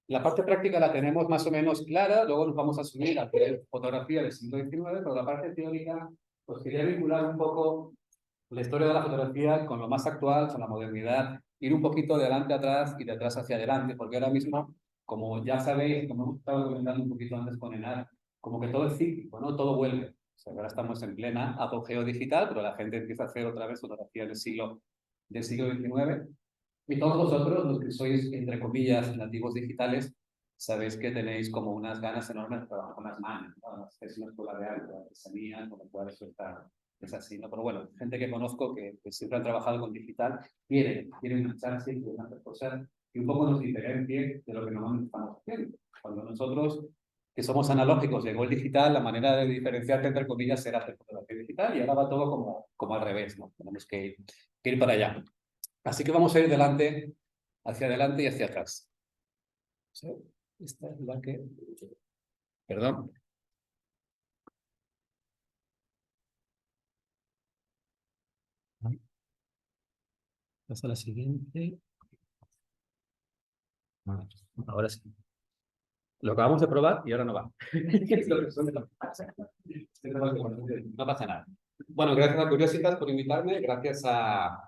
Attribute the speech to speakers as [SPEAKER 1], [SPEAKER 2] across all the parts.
[SPEAKER 1] La parte práctica la tenemos más o menos clara, luego nos vamos a subir a hacer fotografía del siglo XIX, pero la parte teórica, pues quería vincular un poco la historia de la fotografía con lo más actual, con la modernidad, ir un poquito de adelante atrás y de atrás hacia adelante, porque ahora mismo, como ya sabéis, como hemos estado comentando un poquito antes con Enar, como que todo es cíclico, ¿no? Todo vuelve. O sea, ahora estamos en plena apogeo digital, pero la gente empieza a hacer otra vez fotografía del siglo XIX. Y todos vosotros, los que sois, entre comillas, nativos digitales, sabéis que tenéis como unas ganas enormes de trabajar con las manos, ¿no? Es una escuela de arte, de artesanía, con lo cual eso es así, ¿no? Pero bueno, gente que conozco que siempre han trabajado con digital, quieren marcharse, quieren hacer cosas que un poco nos diferencien de lo que normalmente estamos haciendo. Cuando nosotros, que somos analógicos, llegó el digital, la manera de diferenciarte, entre comillas, era hacer fotografía digital y ahora va todo como al revés, ¿no? Tenemos que ir para allá. Así que vamos a ir hacia adelante y hacia atrás. ¿Sí? Esta es la que... Perdón. Pasa a la siguiente. Ahora sí. Lo acabamos de probar y ahora no va. No pasa nada. Bueno, gracias a Curiositas por invitarme, gracias a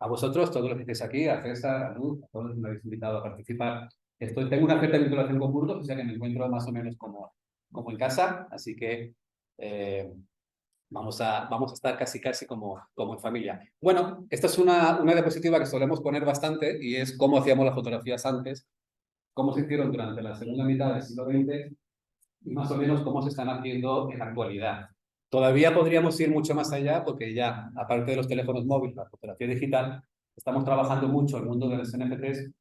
[SPEAKER 1] vosotros, todos los que estáis aquí, a César, a Luz, a todos los que me habéis invitado a participar. Tengo una cierta vinculación con Burgos, o sea que me encuentro más o menos como en casa, así que vamos a estar casi como en familia. Bueno, esta es una diapositiva que solemos poner bastante y es cómo hacíamos las fotografías antes, cómo se hicieron durante la segunda mitad del siglo XX y más o menos cómo se están haciendo en la actualidad. Todavía podríamos ir mucho más allá porque ya, aparte de los teléfonos móviles, la fotografía digital, estamos trabajando mucho el mundo de los NFTs,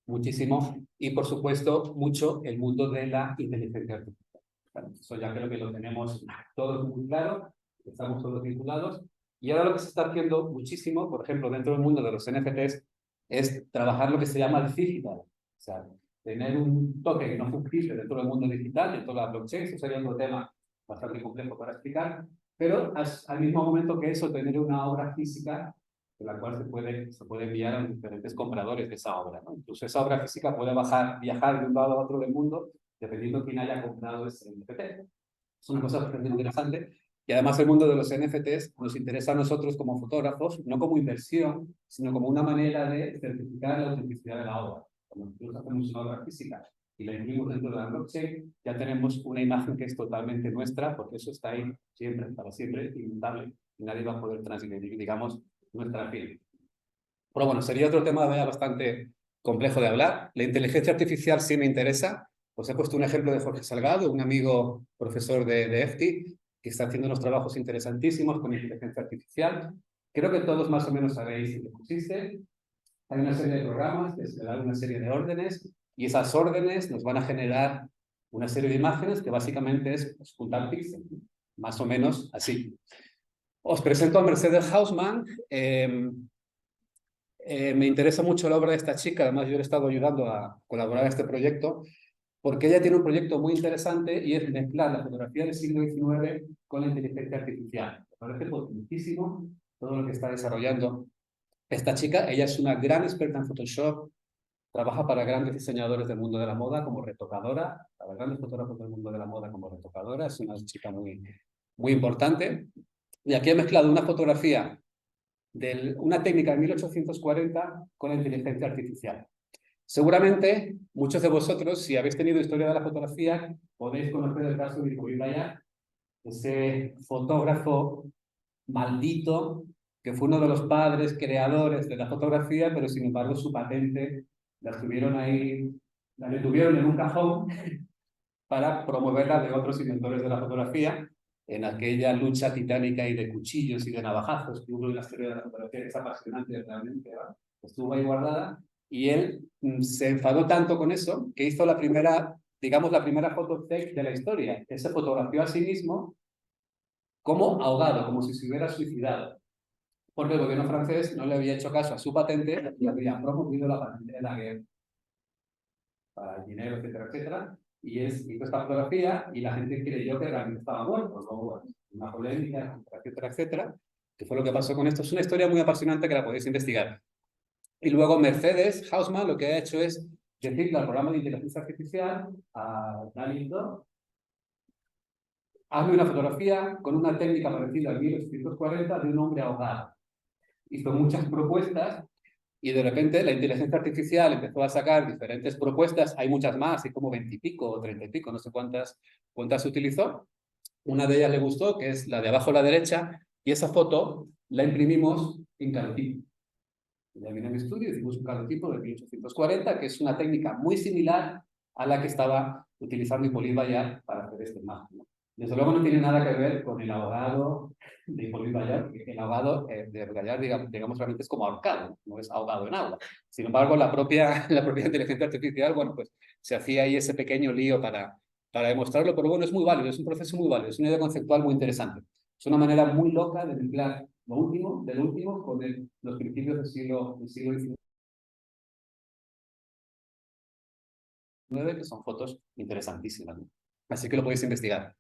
[SPEAKER 1] muchísimo, y por supuesto mucho el mundo de la inteligencia artificial. Bueno, eso ya creo que lo tenemos todos muy claro, estamos todos vinculados, y ahora lo que se está haciendo muchísimo, por ejemplo, dentro del mundo de los NFTs, es trabajar lo que se llama el digital, o sea, tener un toque no fungible dentro del mundo digital, dentro de la blockchain. Eso sería otro tema bastante complejo para explicar, pero al mismo momento que eso, tener una obra física de la cual se puede enviar a los diferentes compradores de esa obra, ¿no? Incluso esa obra física puede viajar de un lado a otro del mundo, dependiendo de quién haya comprado ese NFT. Es una cosa bastante interesante. Y además el mundo de los NFTs nos interesa a nosotros como fotógrafos, no como inversión, sino como una manera de certificar la autenticidad de la obra. Cuando nosotros hacemos una obra física y la incluimos dentro de la blockchain, ya tenemos una imagen que es totalmente nuestra, porque eso está ahí siempre, para siempre, inmutable, y nadie va a poder transgredir, digamos, nuestra piel. Pero bueno, sería otro tema bastante complejo de hablar. La inteligencia artificial sí me interesa. Os he puesto un ejemplo de Jorge Salgado, un amigo profesor de EFTI, que está haciendo unos trabajos interesantísimos con inteligencia artificial. Creo que todos más o menos sabéis en qué consiste. Hay una serie de programas que se dan una serie de órdenes y esas órdenes nos van a generar una serie de imágenes que básicamente es juntar píxeles, más o menos así. Os presento a Mercedes Hausmann. Me interesa mucho la obra de esta chica, además yo le he estado ayudando a colaborar en este proyecto, porque ella tiene un proyecto muy interesante y es mezclar la fotografía del siglo XIX con la inteligencia artificial. Me parece potentísimo todo lo que está desarrollando esta chica. Ella es una gran experta en Photoshop, trabaja para grandes diseñadores del mundo de la moda como retocadora, para grandes fotógrafos del mundo de la moda como retocadora. Es una chica muy importante. Y aquí he mezclado una fotografía una técnica de 1840 con la inteligencia artificial. Seguramente muchos de vosotros, si habéis tenido historia de la fotografía, podéis conocer el caso de Hippolyte Bayard, ese fotógrafo maldito que fue uno de los padres creadores de la fotografía, pero sin embargo su patente la tuvieron ahí, la detuvieron en un cajón para promoverla de otros inventores de la fotografía en aquella lucha titánica y de cuchillos y de navajazos que hubo en la historia de la fotografía, que es apasionante realmente, ¿verdad? Estuvo ahí guardada, y él se enfadó tanto con eso que hizo la primera foto fake de la historia. Él se fotografió a sí mismo como ahogado, como si se hubiera suicidado, porque el gobierno francés no le había hecho caso a su patente y había promovido la patente de la guerra para el dinero, etcétera, etcétera. Y hizo esta fotografía y la gente creyó que realmente estaba muerto. Luego, bueno, una polémica, etcétera, etcétera. ¿Qué fue lo que pasó con esto? Es una historia muy apasionante que la podéis investigar. Y luego Mercedes Hausmann lo que ha hecho es decirle al programa de inteligencia artificial, a DALL-E 2, hazme una fotografía con una técnica parecida al 1840 de un hombre ahogado. Hizo muchas propuestas y de repente la inteligencia artificial empezó a sacar diferentes propuestas. Hay muchas más, hay como 20 y pico o 30 y pico, no sé cuántas utilizó. Una de ellas le gustó, que es la de abajo a la derecha, y esa foto la imprimimos en calotipo. Ya vine a mi estudio, hicimos un calotipo de 1840, que es una técnica muy similar a la que estaba utilizando Hippolyte Bayard para hacer esta imagen, ¿no? Desde luego no tiene nada que ver con el ahogado de Hippolyte Bayard, porque el ahogado de Bayard, digamos, realmente es como ahorcado, no es ahogado en agua. Sin embargo, la propia inteligencia artificial, bueno, pues se hacía ahí ese pequeño lío para demostrarlo, pero bueno, es muy válido, es un proceso muy válido, es una idea conceptual muy interesante. Es una manera muy loca de mezclar lo último del último con los principios del siglo XIX, que son fotos interesantísimas, ¿no? Así que lo podéis investigar.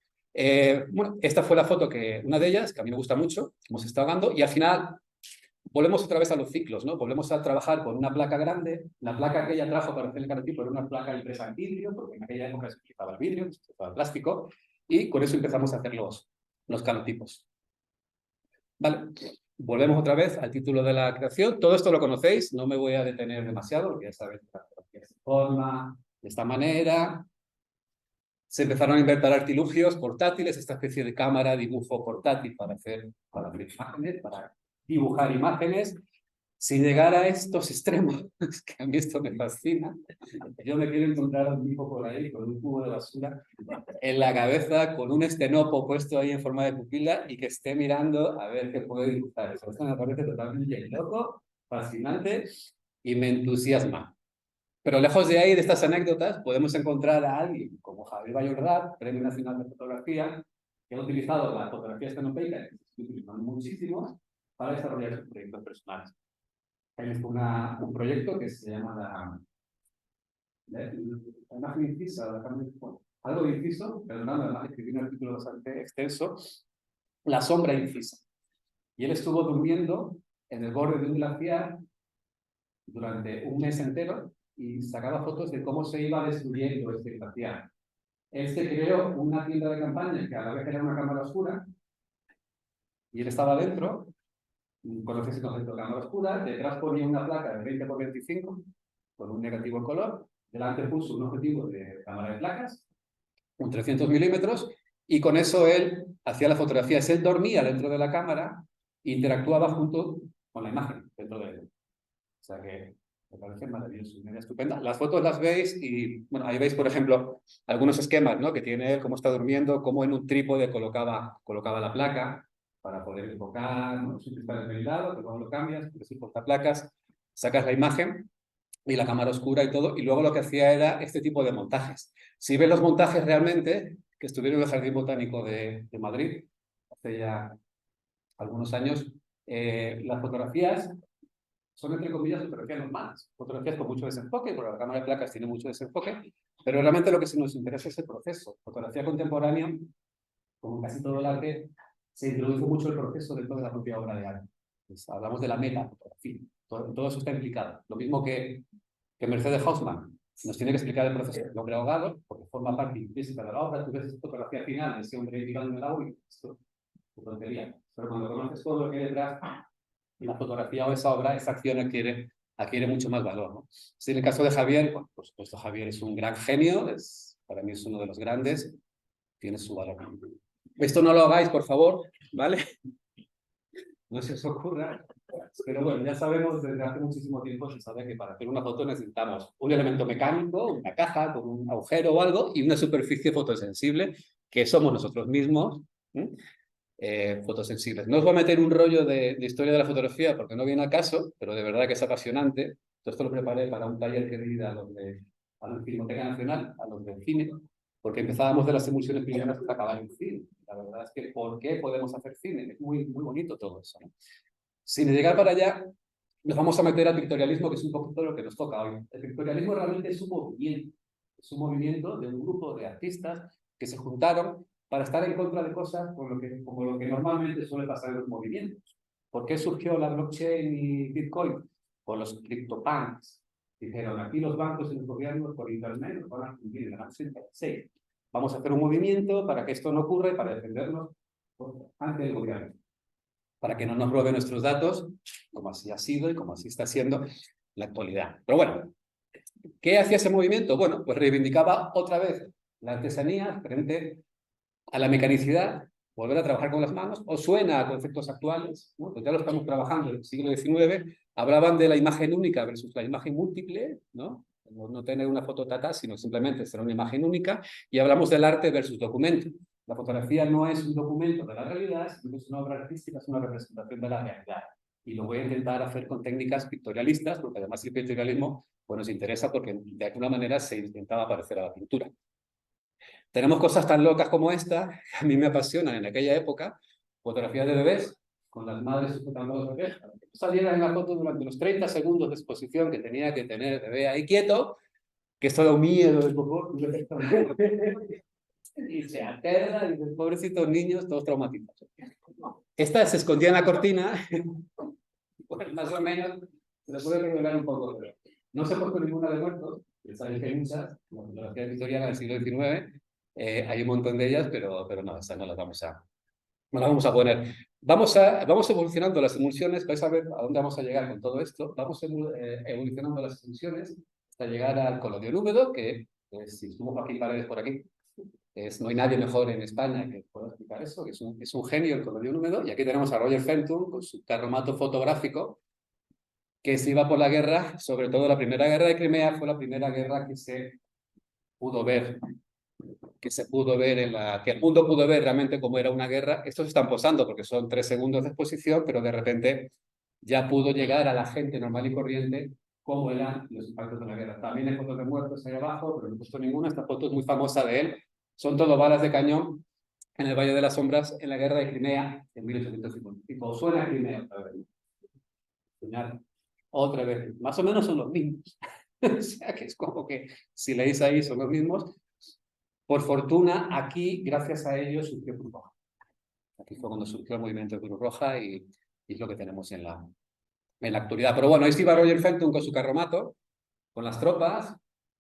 [SPEAKER 1] Bueno, esta fue la foto una de ellas, que a mí me gusta mucho, hemos estado hablando, y al final volvemos otra vez a los ciclos, ¿no? Volvemos a trabajar con una placa grande. La placa que ella trajo para hacer el canotipo era una placa impresa en vidrio, porque en aquella época se utilizaba el vidrio, se utilizaba el plástico, y con eso empezamos a hacer los canotipos. Vale, volvemos otra vez al título de la creación. Todo esto lo conocéis, no me voy a detener demasiado, porque ya sabéis que se forma de esta manera. Se empezaron a inventar artilugios portátiles, esta especie de cámara dibujo portátil para hacer imágenes, para dibujar imágenes, sin llegar a estos extremos, que a mí esto me fascina. Yo me quiero encontrar a un tipo por ahí con un cubo de basura en la cabeza, con un estenopo puesto ahí en forma de pupila y que esté mirando a ver qué puede dibujar. Eso me parece totalmente loco, fascinante y me entusiasma. Pero lejos de ahí, de estas anécdotas, podemos encontrar a alguien como Javier Vallordaz, Premio Nacional de Fotografía, que ha utilizado la fotografía estenopeica, que se utilizan muchísimos, para desarrollar sus proyectos personales. Él hizo un proyecto que se llama la imagen incisa, algo de inciso, perdonad, además escribí un artículo bastante extenso, la sombra incisa. Y él estuvo durmiendo en el borde de un glaciar durante un mes entero y sacaba fotos de cómo se iba destruyendo este glaciar. Él se creó una tienda de campaña que a la vez era una cámara oscura y él estaba dentro, conoces el concepto de cámara oscura, detrás ponía una placa de 20 por 25 con un negativo en color, delante puso un objetivo de cámara de placas, un 300 milímetros, y con eso él hacía las fotografías. Él dormía dentro de la cámara e interactuaba junto con la imagen dentro de él. O sea que me parece maravilloso, una idea estupenda. Las fotos las veis y, bueno, ahí veis, por ejemplo, algunos esquemas, ¿no? Que tiene él, cómo está durmiendo, cómo en un trípode colocaba la placa para poder enfocar, ¿no? Siempre está desvelado, pero luego lo cambias, puedes ir portaplacas, sacas la imagen y la cámara oscura y todo, y luego lo que hacía era este tipo de montajes. Si ves los montajes realmente, que estuvieron en el Jardín Botánico de Madrid, hace ya algunos años, las fotografías son, entre comillas, fotografías normales, fotografías con mucho desenfoque, porque la cámara de placas tiene mucho desenfoque, pero realmente lo que nos interesa es el proceso. Fotografía contemporánea, como casi todo el arte, se introduce mucho el proceso dentro de la propia obra de arte. Pues hablamos de la metafotografía, todo eso está implicado. Lo mismo que Mercedes Hausmann nos tiene que explicar el proceso del hombre ahogado, porque forma parte implícita de la obra. Tú ves esa fotografía final de ese hombre tirado en el agua y esto es tontería. Pero cuando conoces todo lo que hay detrás, la fotografía o esa obra, esa acción adquiere mucho más valor, ¿no? Si en el caso de Javier, bueno, por supuesto, Javier es un gran genio, para mí es uno de los grandes, tiene su valor. Esto no lo hagáis, por favor, ¿vale? No se os ocurra. Pero bueno, ya sabemos desde hace muchísimo tiempo, se sabe que para hacer una foto necesitamos un elemento mecánico, una caja con un agujero o algo, y una superficie fotosensible, que somos nosotros mismos, fotosensibles. No os voy a meter un rollo de historia de la fotografía porque no viene a caso, pero de verdad que es apasionante. Todo esto lo preparé para un taller que di a los de la Filmoteca Nacional, a los del cine, porque empezábamos de las emulsiones primeras hasta acabar en cine. La verdad es que ¿por qué podemos hacer cine? Es muy, muy bonito todo eso, ¿no? Sin llegar para allá, nos vamos a meter al pictorialismo, que es un poquito lo que nos toca hoy. El pictorialismo realmente es un movimiento de un grupo de artistas que se juntaron para estar en contra de cosas como lo que normalmente suele pasar en los movimientos. ¿Por qué surgió la blockchain y Bitcoin? Por los CryptoPunks. Dijeron, aquí los bancos y los gobiernos por internet nos van a cumplir en el artículo 36. Vamos a hacer un movimiento para que esto no ocurra y para defendernos ante el gobierno, para que no nos robe nuestros datos, como así ha sido y como así está siendo la actualidad. Pero bueno, ¿qué hacía ese movimiento? Bueno, pues reivindicaba otra vez la artesanía frente a la mecanicidad, volver a trabajar con las manos. ¿Os suena a conceptos actuales? ¿No? Pues ya lo estamos trabajando en el siglo XIX. Hablaban de la imagen única versus la imagen múltiple, ¿no? No tener una foto tata, sino simplemente ser una imagen única. Y hablamos del arte versus documento. La fotografía no es un documento de la realidad, sino es una obra artística, es una representación de la realidad. Y lo voy a intentar hacer con técnicas pictorialistas, porque además el pictorialismo pues, nos interesa porque de alguna manera se intentaba parecer a la pintura. Tenemos cosas tan locas como esta, que a mí me apasionan en aquella época, fotografías de bebés, con las madres sujetando a los bebés, para que salieran en la foto durante los 30 segundos de exposición que tenía que tener el bebé ahí quieto, que esto da un miedo del popó, y se aterra, y los pobrecitos niños todos traumatizados. Esta se escondía en la cortina, pues más o menos se le puede revelar un poco, pero no se ha puesto ninguna de muertos, que sabéis que hay muchas, la fotografía victoriana del siglo XIX, hay un montón de ellas, pero no, estas no las vamos a poner. Vamos evolucionando las emulsiones, vais a ver a dónde vamos a llegar con todo esto. Vamos evolucionando las emulsiones hasta llegar al colodión húmedo, que si subo Joaquín Paredes por aquí, no hay nadie mejor en España que pueda explicar eso, que es un genio el colodión húmedo. Y aquí tenemos a Roger Fenton con su carromato fotográfico, que se iba por la guerra, sobre todo la primera guerra de Crimea, fue la primera guerra que se pudo ver que el mundo pudo ver realmente cómo era una guerra. Estos están posando porque son 3 segundos de exposición, pero de repente ya pudo llegar a la gente normal y corriente cómo eran los impactos de la guerra. También hay fotos de muertos ahí abajo, pero no he puesto ninguna. Esta foto es muy famosa de él. Son todo balas de cañón en el Valle de las Sombras en la guerra de Crimea en 1855. Suena Crimea otra vez. Otra vez. Más o menos son los mismos. O sea que es como que si leéis ahí son los mismos. Por fortuna, aquí, gracias a ellos, surgió Cruz Roja. Aquí fue cuando surgió el movimiento de Cruz Roja y es lo que tenemos en la actualidad. Pero bueno, ahí iba Roger Fenton con su carromato, con las tropas,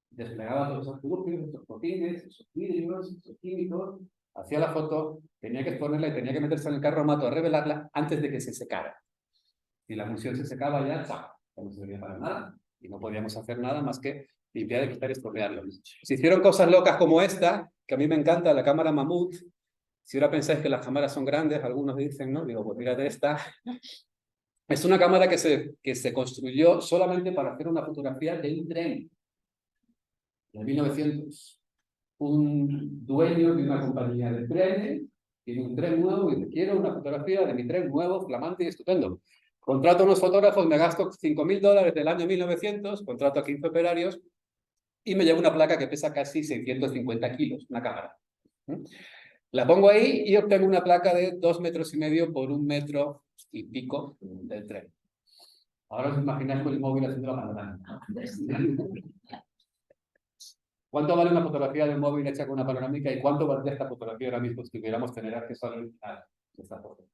[SPEAKER 1] desplegaba todos esos turbios, esos botines, esos vidrios, esos químicos, hacía la foto, tenía que exponerla y tenía que meterse en el carromato a revelarla antes de que se secara. Si la emulsión se secaba ya, ¡chao! Ya no servía para nada y no podíamos hacer nada más que limpiar, quitar y estropearlo. Se hicieron cosas locas como esta, que a mí me encanta, la cámara Mammoth. Si ahora pensáis que las cámaras son grandes, algunos dicen, ¿no? Digo, pues mírate esta. Es una cámara que se construyó solamente para hacer una fotografía de un tren. En 1900, un dueño de una compañía de trenes tiene un tren nuevo y dice, quiero una fotografía de mi tren nuevo, flamante y estupendo. Contrato a unos fotógrafos, me gasto $5.000 del año 1900, contrato a 15 operarios y me llevo una placa que pesa casi 650 kilos, una cámara. La pongo ahí y obtengo una placa de 2,5 metros por 1,5 metros del tren. Ahora os imagináis con el móvil haciendo la panorámica. ¿Cuánto vale una fotografía de un móvil hecha con una panorámica y cuánto valdría esta fotografía ahora mismo si tuviéramos tener acceso al original de esta foto?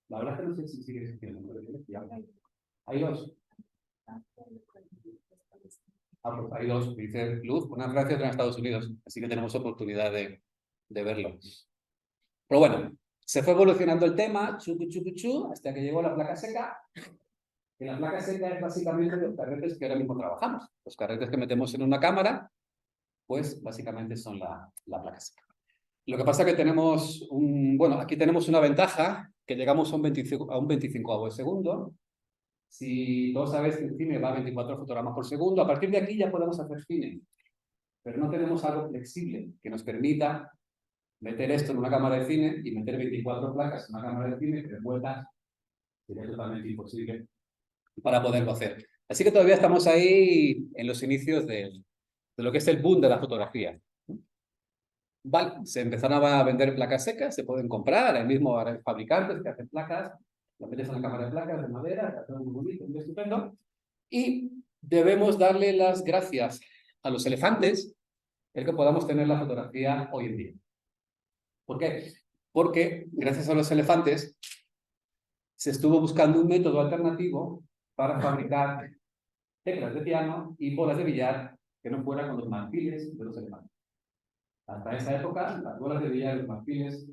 [SPEAKER 1] La verdad es que no sé si sigue existiendo. Hay dos. Pues hay dos. Dice Luz, una Francia y otra en Estados Unidos. Así que tenemos oportunidad de verlo. Pero bueno, se fue evolucionando el tema, hasta que llegó la placa seca. Y la placa seca es básicamente los carretes que ahora mismo trabajamos. Los carretes que metemos en una cámara, pues básicamente son la placa seca. Lo que pasa es que tenemos aquí tenemos una ventaja, que llegamos a un 25avo de segundo. Si todos sabéis que el cine va a 24 fotogramas por segundo, a partir de aquí ya podemos hacer cine. Pero no tenemos algo flexible que nos permita meter esto en una cámara de cine y meter 24 placas en una cámara de cine que de vueltas sería totalmente imposible para poderlo hacer. Así que todavía estamos ahí en los inicios de lo que es el boom de la fotografía. Vale, se empezaron a vender placas secas, se pueden comprar, hay mismo fabricantes que hacen placas, las metes en la cámara de placas de madera, que hacen muy bonito, muy estupendo, y debemos darle las gracias a los elefantes el que podamos tener la fotografía hoy en día. ¿Por qué? Porque gracias a los elefantes se estuvo buscando un método alternativo para fabricar teclas de piano y bolas de billar que no fueran con los marfiles de los elefantes. Hasta esa época, las bolas de billar y los marfiles,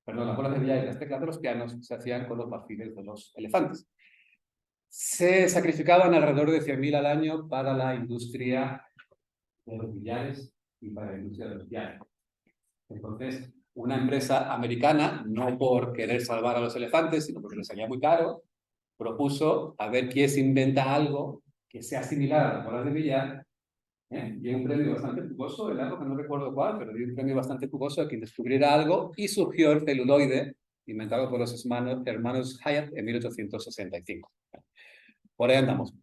[SPEAKER 1] perdón, las bolas de billar y las teclas de los pianos se hacían con los marfiles de los elefantes. Se sacrificaban alrededor de 100.000 al año para la industria de los billares y para la industria de los pianos. Entonces, una empresa americana, no por querer salvar a los elefantes, sino porque les salía muy caro, propuso a ver quién se inventa algo que sea similar a las bolas de billar. Dio un premio bastante jugoso, en la época no recuerdo cuál, pero dio un premio bastante jugoso a quien descubriera algo y surgió el celuloide, inventado por los hermanos Hyatt en 1865. Por ahí andamos.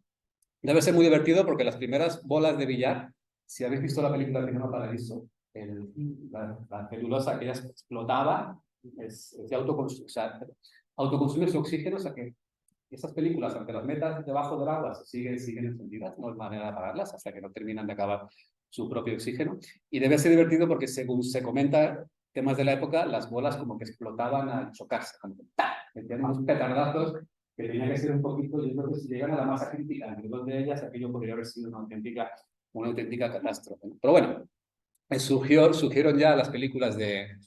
[SPEAKER 1] Debe ser muy divertido porque las primeras bolas de billar, si habéis visto la película Cinema Paradiso, la celulosa que ya explotaba, es de autoconsume su oxígeno, o sea que esas películas, aunque las metas debajo del agua siguen encendidas, no hay manera de apagarlas hasta que no terminan de acabar su propio oxígeno. Y debe ser divertido porque según se comenta temas de la época, las bolas como que explotaban al chocarse, como que ¡tá! Metían unos petardazos que tenía que ser un poquito, yo creo que si llegan a la masa crítica entre dos de ellas, aquello podría haber sido una auténtica catástrofe. Pero bueno, surgieron ya las películas de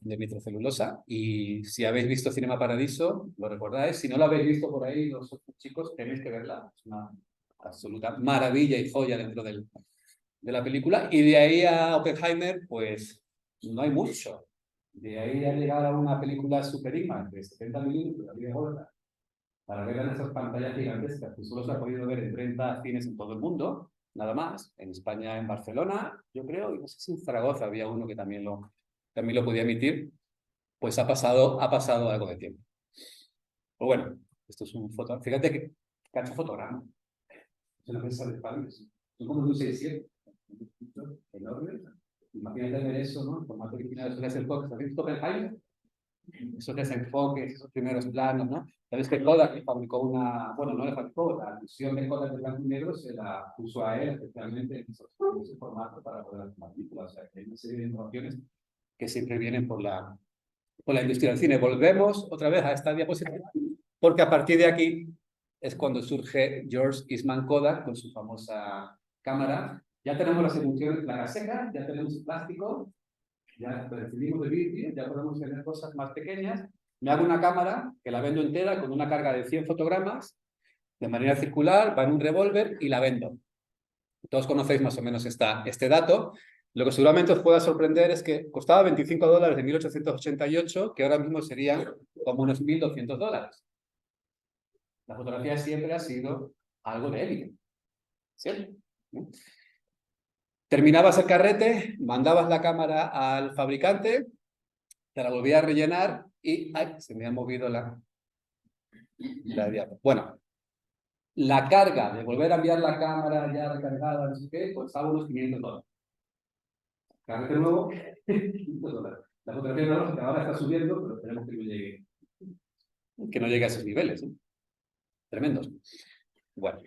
[SPEAKER 1] vitrocelulosa, y si habéis visto Cinema Paradiso, lo recordáis. Si no lo habéis visto por ahí, los chicos, tenéis que verla. Es una absoluta maravilla y joya dentro de la película. Y de ahí a Oppenheimer, pues no hay mucho. De ahí a llegar a una película Super IMAX de 70 minutos, la vida gorda, para ver en esas pantallas gigantescas que solo se ha podido ver en 30 cines en todo el mundo, nada más. En España, en Barcelona, yo creo, y no sé si en Zaragoza había uno que también lo podía emitir. Pues ha pasado algo de tiempo. Pues bueno, esto es un foto. Fíjate que cacho fotograma. Es una mesa de paneles. Son como de un 6-7. Enorme. Imagínate ver eso, ¿no? El formato original, eso que es el Kodak. ¿Has visto Oppenheimer? Esos desenfoques, esos primeros planos, ¿no? Sabes que Kodak fabricó bueno, no le fabricó, la fusión de Kodak de blanco y negro se la puso a él especialmente en ese formato para poder hacer películas. O sea, que hay una serie de innovaciones que siempre vienen por la industria del cine. Volvemos otra vez a esta diapositiva, porque a partir de aquí es cuando surge George Eastman Kodak con su famosa cámara. Ya tenemos las emulsiones placa seca, ya tenemos el plástico, ya recibimos de vidrio, ya podemos tener cosas más pequeñas. Me hago una cámara que la vendo entera con una carga de 100 fotogramas de manera circular, va en un revólver y la vendo. Todos conocéis más o menos este dato. Lo que seguramente os pueda sorprender es que costaba $25 en 1888, que ahora mismo serían como unos $1.200. La fotografía siempre ha sido algo de élite. Siempre. Terminabas el carrete, mandabas la cámara al fabricante, te la volvía a rellenar y ¡ay! Se me ha movido la diapositiva. Bueno, la carga de volver a enviar la cámara ya recargada, no sé qué, pues estaba unos $500. Carrete nuevo, $500. La fotografía analógica ahora está subiendo, pero esperemos que no llegue a esos niveles, ¿eh? Tremendos. Bueno,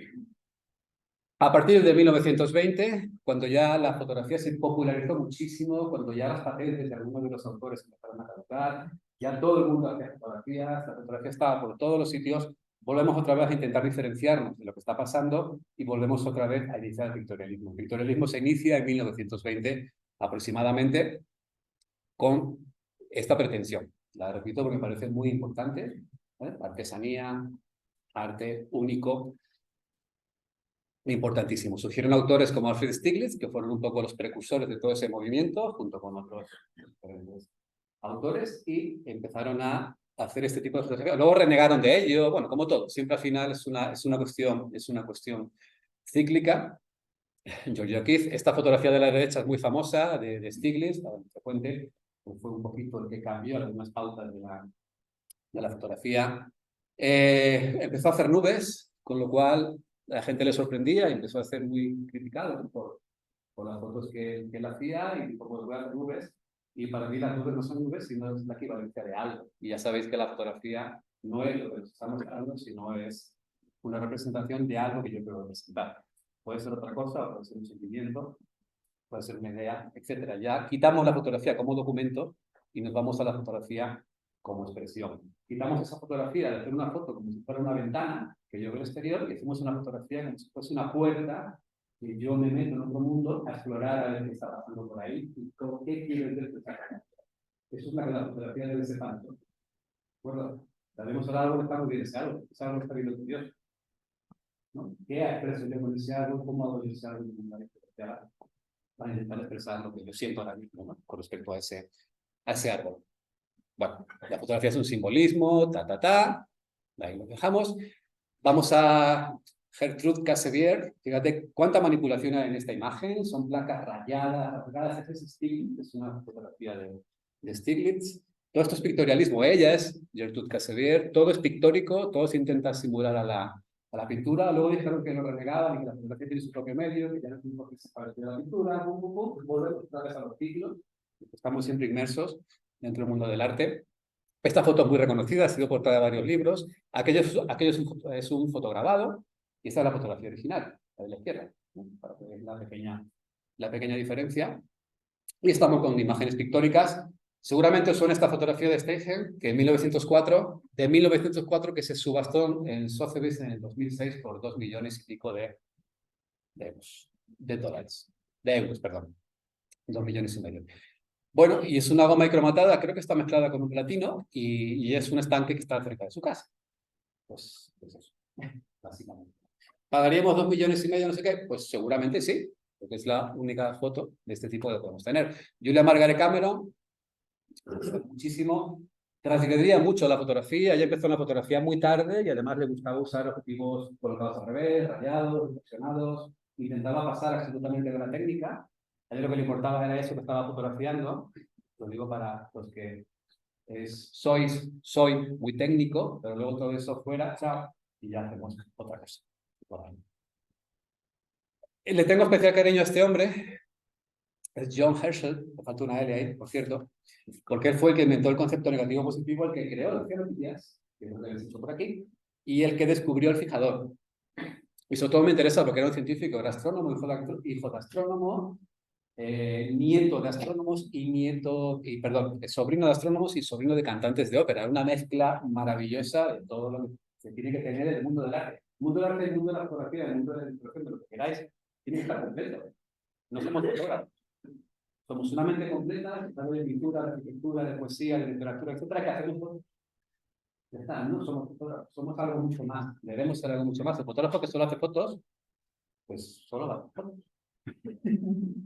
[SPEAKER 1] a partir de 1920, cuando ya la fotografía se popularizó muchísimo, cuando ya las patentes de algunos de los autores empezaron a caducar, ya todo el mundo hacía fotografías, la fotografía estaba por todos los sitios, volvemos otra vez a intentar diferenciarnos de lo que está pasando y volvemos otra vez a iniciar el victorialismo. El victorialismo se inicia en 1920 aproximadamente con esta pretensión. La repito porque me parece muy importante, ¿eh? Artesanía, arte único, importantísimo. Surgieron autores como Alfred Stieglitz, que fueron un poco los precursores de todo ese movimiento, junto con otros autores, y empezaron a hacer este tipo de fotografía. Luego renegaron de ello, bueno, como todo, siempre al final es una cuestión cíclica. George O'Keeffe, esta fotografía de la derecha es muy famosa, de Stieglitz, la frecuente, fue un poquito el que cambió algunas pautas de la fotografía. Empezó a hacer nubes, con lo cual la gente le sorprendía y empezó a ser muy criticado, ¿no? por las fotos que él hacía y por volver a hacer nubes. Y para mí las nubes no son nubes, sino es la equivalencia de algo. Y ya sabéis que la fotografía no es lo que estamos hablando, sino es una representación de algo que yo quiero representar. Puede ser otra cosa, puede ser un sentimiento, puede ser una idea, etcétera. Ya quitamos la fotografía como documento y nos vamos a la fotografía como expresión. Quitamos esa fotografía de hacer una foto como si fuera una ventana que yo veo el exterior y hacemos una fotografía como si fuese una puerta que yo me meto en otro mundo a explorar a ver qué está pasando por ahí y con qué quiero interpretar. Eso es la que la fotografía debe ser tanto. ¿De acuerdo? Sabemos ahora algo que está muy bien ese algo, es algo que está viendo Dios. ¿No? ¿Qué expreso yo con ese algo? ¿Cómo hago yo ese algo para intentar expresar lo que yo siento ahora mismo, ¿no? Con respecto a ese árbol? Bueno, la fotografía es un simbolismo, ahí lo dejamos. Vamos a Gertrude Cassevier. Fíjate cuánta manipulación hay en esta imagen. Son placas rayadas, es Stiglitz, es una fotografía de Stiglitz. Todo esto es pictorialismo. Ella es Gertrude Cassevier. Todo es pictórico, todo se intenta simular a la pintura. Luego dijeron que lo renegaban y que la fotografía tiene su propio medio, que ya no tiene por qué separarse de la pintura. Volvemos otra vez a los ciclos. Estamos siempre inmersos dentro del mundo del arte. Esta foto es muy reconocida, ha sido portada de varios libros. Aquello es un fotograbado y esta es la fotografía original, la de la izquierda, ¿no? Para que veáis la pequeña diferencia. Y estamos con imágenes pictóricas. Seguramente os suena esta fotografía de Steigen, que en 1904, que se subastó en Sotheby's en el 2006 por 2 millones y pico de euros, de euros, perdón, 2 millones y medio. Bueno, y es una goma micromatada, creo que está mezclada con un platino y es un estanque que está cerca de su casa. Pues eso, básicamente. ¿Pagaríamos 2 millones y medio, no sé qué? Pues seguramente sí, porque es la única foto de este tipo que podemos tener. Julia Margaret Cameron, muchísimo, transgredía mucho la fotografía, ella empezó en la fotografía muy tarde y además le gustaba usar objetivos colocados al revés, rayados, reflexionados, intentaba pasar absolutamente de la técnica. A ella lo que le importaba era eso que estaba fotografiando, lo digo para los que soy muy técnico, pero luego todo eso fuera, chao, y ya hacemos otra cosa. Le tengo especial cariño a este hombre, es John Herschel, me falta una L ahí, por cierto, porque él fue el que inventó el concepto negativo positivo, el que creó las geometrías, que es lo que les he dicho por aquí, y el que descubrió el fijador. Y sobre todo me interesa porque era un científico, era astrónomo, hijo de astrónomo, nieto de astrónomos y sobrino de astrónomos y sobrino de cantantes de ópera. Una mezcla maravillosa de todo lo que se tiene que tener en el mundo del arte. El mundo del arte, el mundo de la fotografía, el mundo de la ilustración, de lo que queráis, tiene que estar completo. No somos fotógrafos. Somos una mente completa, que sabe de pintura, de arquitectura, de poesía, de literatura, etcétera, que hacemos todo. Ya está, no somos fotógrafos, somos algo mucho más. Debemos ser algo mucho más. El fotógrafo que solo hace fotos, pues solo hace fotos.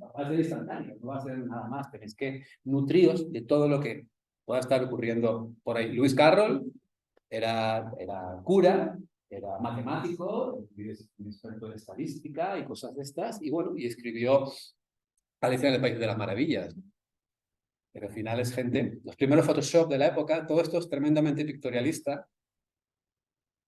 [SPEAKER 1] Va a ser instantáneo, no va a ser nada más. Tenéis que nutriros de todo lo que pueda estar ocurriendo por ahí. Lewis Carroll era cura, era matemático, un experto de estadística y cosas de estas, y bueno, y escribió Alicia en el País de las Maravillas. Pero al final es gente, los primeros Photoshop de la época, todo esto es tremendamente pictorialista.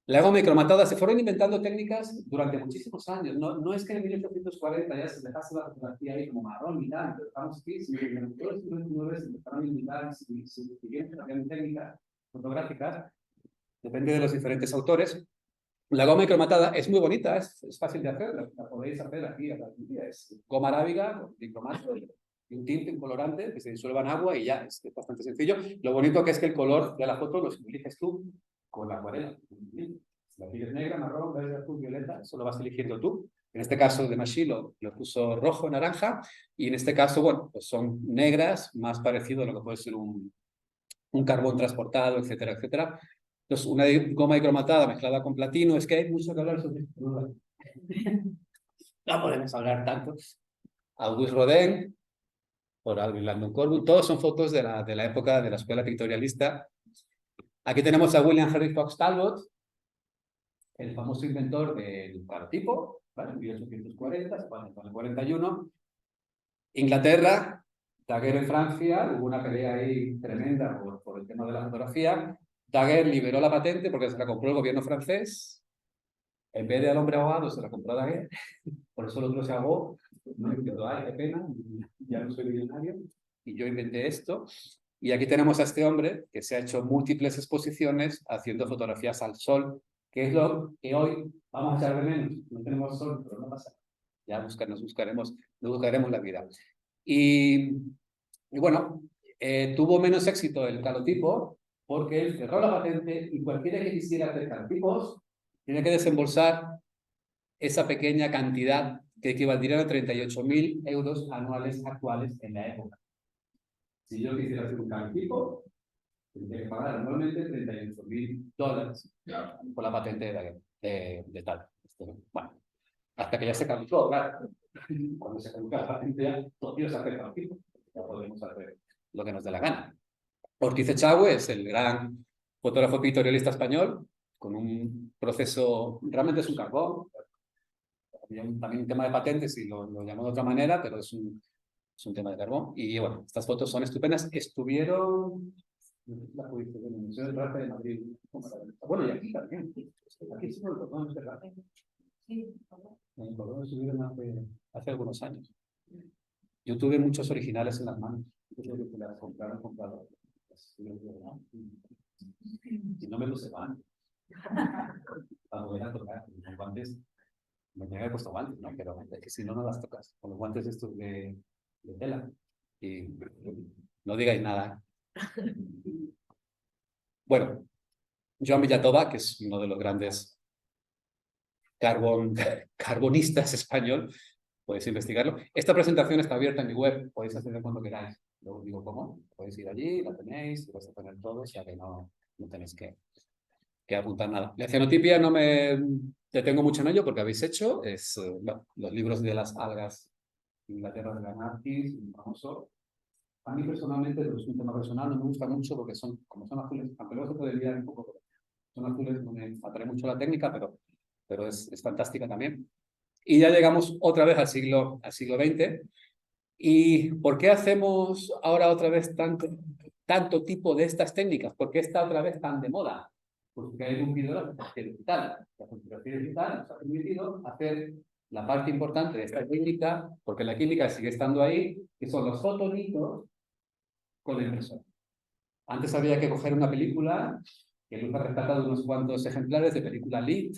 [SPEAKER 1] La goma micromatada se fueron inventando técnicas durante muchísimos años. No es que en 1840 ya se dejase la fotografía ahí como marrón y tal, pero estamos aquí, sino que en todos los 19 se empezaron a inventar siguientes técnicas fotográficas, depende de los diferentes autores. La goma micromatada es muy bonita, es fácil de hacer, la podéis hacer aquí a la día. Es goma arábiga, con micromato y un tinte, un colorante que se disuelva en agua y ya, es bastante sencillo. Lo bonito que es que el color de la foto lo eliges tú con la acuarela. Si la quieres negra, marrón, verde, azul, violeta, eso lo vas eligiendo tú. En este caso de Mashilo lo puso rojo, naranja, y en este caso, bueno, pues son negras, más parecido a lo que puede ser un carbón transportado, etcétera, etcétera. Entonces, una goma cromatada mezclada con platino, es que hay mucho que hablar sobre esto. No podemos hablar tanto. Auguste Rodin, por Alvin Landon Corbett, todos son fotos de la época de la escuela pictorialista. Aquí tenemos a William Henry Fox Talbot, el famoso inventor del calotipo, ¿vale? En 1840, se pone en el 41. Inglaterra, Daguerre en Francia, hubo una pelea ahí tremenda por el tema de la fotografía. Daguerre liberó la patente porque se la compró el gobierno francés. En vez de al hombre ahogado, se la compró Daguerre. Por eso el otro se ahogó. No entiendo, ay, qué pena, ya no soy millonario. Y yo inventé esto. Y aquí tenemos a este hombre que se ha hecho múltiples exposiciones haciendo fotografías al sol, que es lo que hoy vamos a echar de menos. No tenemos sol, pero no pasa nada. Ya buscaremos la vida. Y bueno, tuvo menos éxito el calotipo, porque él cerró la patente y cualquiera que quisiera hacer cartipos tiene que desembolsar esa pequeña cantidad que equivaldría a 38.000 euros anuales actuales en la época. Si yo quisiera hacer un cartipo, tendría que pagar anualmente $38.000 por la patente de tal. Bueno, hasta que ya se caducó, claro. Cuando se caduca la patente ya todavía se hace cartipo, ya podemos hacer lo que nos dé la gana. Ortiz Echagüe es el gran fotógrafo pictorialista español, con un proceso, realmente es un carbón, también un tema de patentes y lo llamo de otra manera, pero es un tema de carbón. Y bueno, estas fotos son estupendas. Estuvieron la publicación en el Museo del Arte de Madrid. Bueno, y aquí también. Aquí sí, el cordón es verdad. Sí, en el cordón estuvieron hace algunos años. Yo tuve muchos originales en las manos. Yo creo que las compraron. Y no me los van. Para volver a tocar con guantes. Me tenía puesto guantes, ¿no? Pero es que si no, no las tocas. Con los guantes estos de tela. Y no digáis nada. Bueno, Joan Villatova, que es uno de los grandes carbonistas español, podéis investigarlo. Esta presentación está abierta en mi web, podéis hacerla cuando queráis. Luego digo cómo, podéis ir allí, la tenéis, vais a tener todo, o sea que no tenéis que apuntar nada. La cianotipia no me detengo mucho en ello porque habéis hecho, es bueno, los libros de las algas, Inglaterra de la Narcis, un famoso. A mí personalmente, pero es un tema personal, no me gusta mucho porque como son azules, aunque luego se puede liar un poco, son azules, no me atrae mucho la técnica, pero es fantástica también. Y ya llegamos otra vez al siglo XX. ¿Y por qué hacemos ahora otra vez tanto tipo de estas técnicas? ¿Por qué está otra vez tan de moda? Porque hay cumplido la fotografía digital. La fotografía digital nos ha permitido hacer la parte importante de esta técnica, porque la química sigue estando ahí, que son los fotonitos con la impresora. Antes había que coger una película, que Luz ha rescatado unos cuantos ejemplares de película LIT,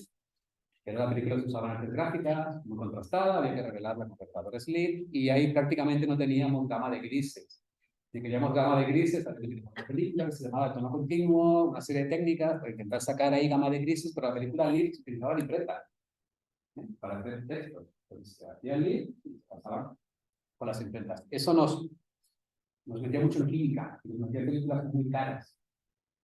[SPEAKER 1] que era la película que se usaban artes gráficas, muy contrastada, había que revelarla con computadores LIT, y ahí prácticamente no teníamos gama de grises. Si queríamos gama de grises, había una película que se llamaba tono continuo, una serie de técnicas para intentar sacar ahí gama de grises, pero la película LIT se utilizaba la imprenta para hacer textos. Entonces se hacía LIT y se pasaban con las imprentas. Eso nos metía mucho en química, nos metía películas muy caras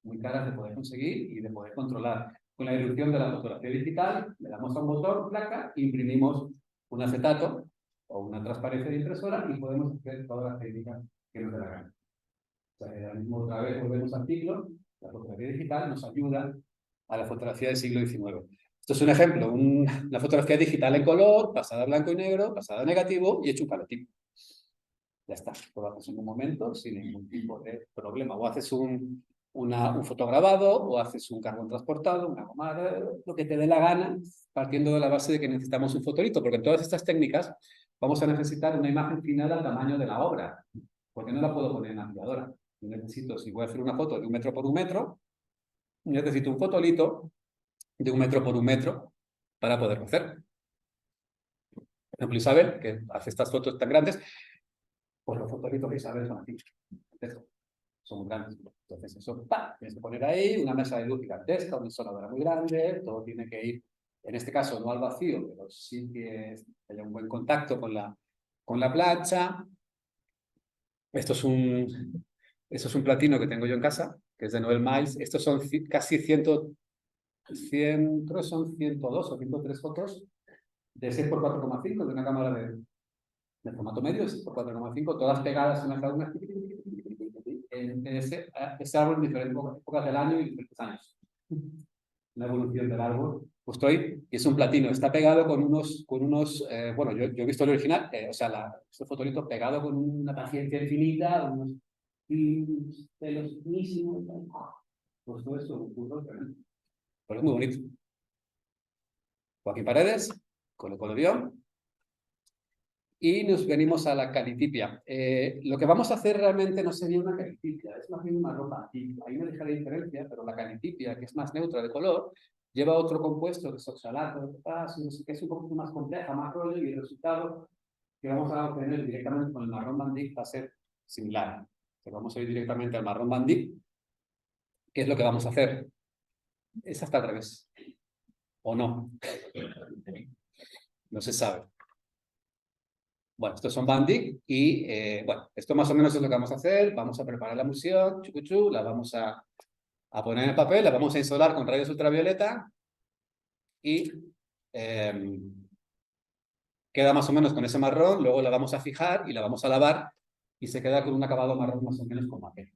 [SPEAKER 1] de poder conseguir y de poder controlar. Con la irrupción de la fotografía digital, le damos a un botón, placa, imprimimos un acetato o una transparencia de impresora y podemos hacer todas las técnicas que nos dé la gana. O sea, ahora mismo otra vez volvemos al ciclo, la fotografía digital nos ayuda a la fotografía del siglo XIX. Esto es un ejemplo, la fotografía digital en color, pasada a blanco y negro, pasada a negativo y hecho un palotipo. Ya está, lo haces en un momento sin ningún tipo de problema. O haces un fotograbado, o haces un carbón transportado, una gomada, lo que te dé la gana, partiendo de la base de que necesitamos un fotolito, porque en todas estas técnicas vamos a necesitar una imagen final al tamaño de la obra, porque no la puedo poner en ampliadora. Yo necesito, si voy a hacer una foto de 1 metro por 1 metro, necesito un fotolito de 1 metro por 1 metro para poderlo hacer. Por ejemplo, Isabel, que hace estas fotos tan grandes, pues los fotolitos de Isabel son así. Son grandes. Entonces, eso tienes que poner ahí una mesa de luz gigantesca, una sonadora muy grande, todo tiene que ir, en este caso, no al vacío, pero sí que haya un buen contacto con la plancha. Esto es un platino que tengo yo en casa, que es de Noel Miles. Estos son casi 100, creo que son 102 o 103 fotos de 6 por 4,5 de una cámara de formato medio, 6 por 4,5, todas pegadas unas a unas en ese árbol en diferentes épocas del año y diferentes años. La evolución del árbol. Pues estoy, y es un platino, está pegado con unos bueno, yo he visto el original, o sea, este fotolito pegado con una paciencia infinita, unos pelos finísimos, pues todo eso, pero es muy bonito. Joaquín Paredes, con el colorión. Y nos venimos a la calitipia. Lo que vamos a hacer realmente no sería una calitipia, es más bien una ropa. Y hay una ligera diferencia, pero la calitipia, que es más neutra de color, lleva otro compuesto que es oxalato, que es un poco más compleja, más rollo, y el resultado que vamos a obtener directamente con el marrón Van Dyck va a ser similar. Pero vamos a ir directamente al marrón Van Dyck. ¿Qué es lo que vamos a hacer? Es hasta al revés. ¿O no? No se sabe. Bueno, estos son Bandic y, bueno, esto más o menos es lo que vamos a hacer. Vamos a preparar la emulsión, chucuchú, la vamos a poner en el papel, la vamos a insolar con rayos ultravioleta y queda más o menos con ese marrón. Luego la vamos a fijar y la vamos a lavar y se queda con un acabado marrón más o menos como aquel.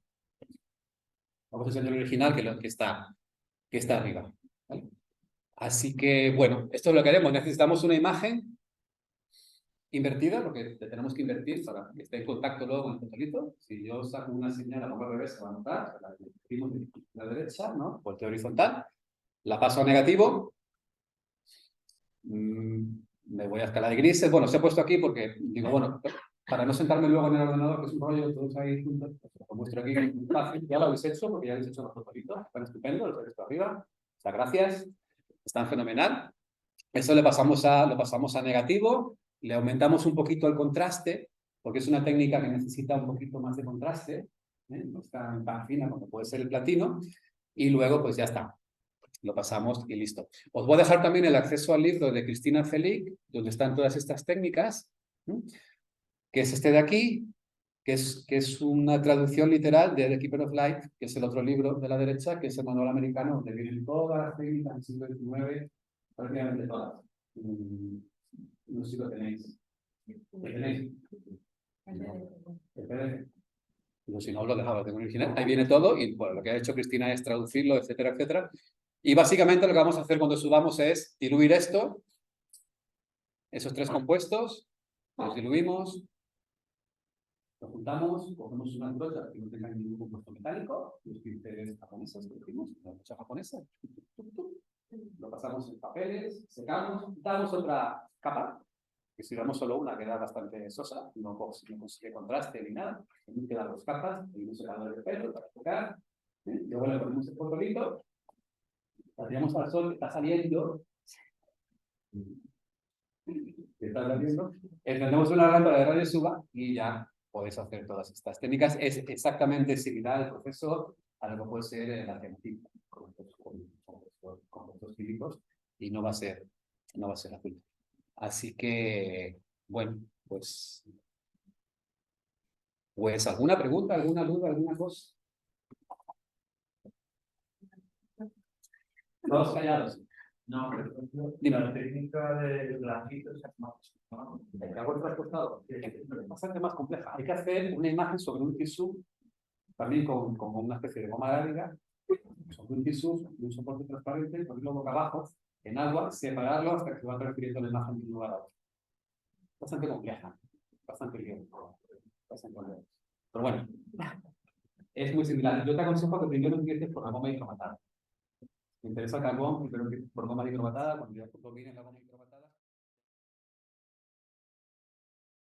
[SPEAKER 1] Vamos a hacer el original que está arriba. ¿Vale? Así que, bueno, esto es lo que haremos. Necesitamos una imagen invertida, porque te tenemos que invertir para que esté en contacto luego con el fotolito. Si yo saco una señal a al revés, se va a notar. La invertimos de la derecha, ¿no? Volteo horizontal. La paso a negativo. Me voy a escala de grises. Bueno, se he puesto aquí porque digo, bueno, para no sentarme luego en el ordenador, que es un rollo, todos ahí juntos, pues lo muestro aquí muy fácil. Ya lo habéis hecho, porque ya habéis hecho los fotolitos. Están estupendos, los he visto arriba. Muchas gracias. Están fenomenal. Eso lo pasamos a negativo, le aumentamos un poquito el contraste, porque es una técnica que necesita un poquito más de contraste, no está tan fina como puede ser el platino, y luego pues ya está, lo pasamos y listo. Os voy a dejar también el acceso al libro de Cristina Felic, donde están todas estas técnicas, que es este de aquí, que es una traducción literal de The Keeper of Light, que es el otro libro de la derecha, que es el manual americano, donde vienen todas las técnicas del siglo XIX, prácticamente todas. No sé si lo tenéis. ¿Lo tenéis? El PDF. Pero si no os lo dejaba, tengo original. Ahí viene todo y bueno, lo que ha hecho Cristina es traducirlo, etcétera, etcétera. Y básicamente lo que vamos a hacer cuando subamos es diluir esto, esos tres compuestos, los diluimos, lo juntamos, cogemos una brocha que no tenga ningún compuesto metálico, los pinceles japoneses, que decimos, la brocha japonesa, lo pasamos en papeles, secamos, damos otra capa, que si damos solo una queda bastante sosa, no consigue contraste ni nada, quedan dos capas, y un secador de pelo para tocar, luego le ponemos el fotolito, la tiramos al sol que está saliendo, encendemos una lámpara de rayos UVA y ya podéis hacer todas estas técnicas. Es exactamente similar el proceso a lo que puede ser la científica con compuestos químicos y no va a ser azul. Así que, bueno, pues ¿alguna pregunta, alguna duda, alguna cosa? Todos callados.
[SPEAKER 2] No, pero
[SPEAKER 1] dime.
[SPEAKER 2] la técnica de blanquitos es más, ¿no?
[SPEAKER 1] El agua transportado es bastante más compleja. Hay que hacer una imagen sobre un tisú, también con una especie de goma arábiga, sobre un tisú, un soporte transparente, ponerlo boca abajo, en agua, separarlo hasta que se va transfiriendo la imagen de un lugar a otro. Bastante compleja, bastante bien, bastante compleja. Pero bueno, es muy similar. Yo te aconsejo que primero empieces por la goma hidromatada. Me interesa el carbón, pero por goma hidromatada, cuando ya domines la goma hidromatada.